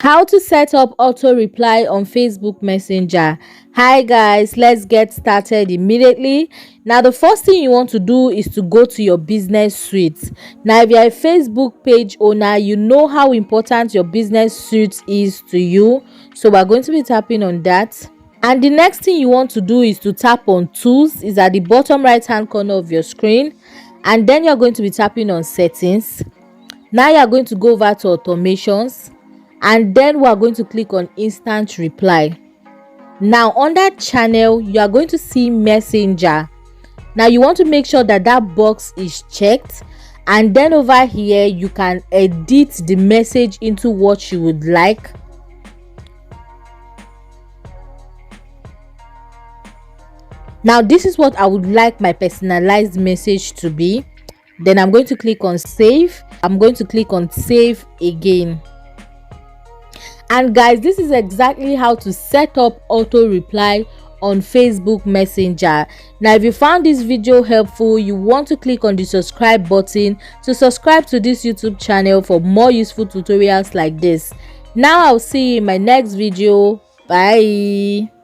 How to set up auto reply on Facebook Messenger. Hi guys, let's get started immediately. Now the first thing you want to do is to go to your business suite. Now if you're a Facebook page owner, you know how important your business suite is to you, so we're going to be tapping on that. And the next thing you want to do is to tap on tools. Is at the bottom right hand corner of your screen, and then you're going to be tapping on settings. Now you're going to go over to automations, and then we are going to click on instant reply. Now under channel, you are going to see messenger. Now you want to make sure that box is checked, and then over here you can edit the message into what you would like. Now this is what I would like my personalized message to be. Then I'm going to click on save. I'm going to click on save again. And guys, this is exactly how to set up auto reply on Facebook Messenger. Now if you found this video helpful, you want to click on the subscribe button to subscribe to this YouTube channel for more useful tutorials like this. Now I'll see you in my next video. Bye.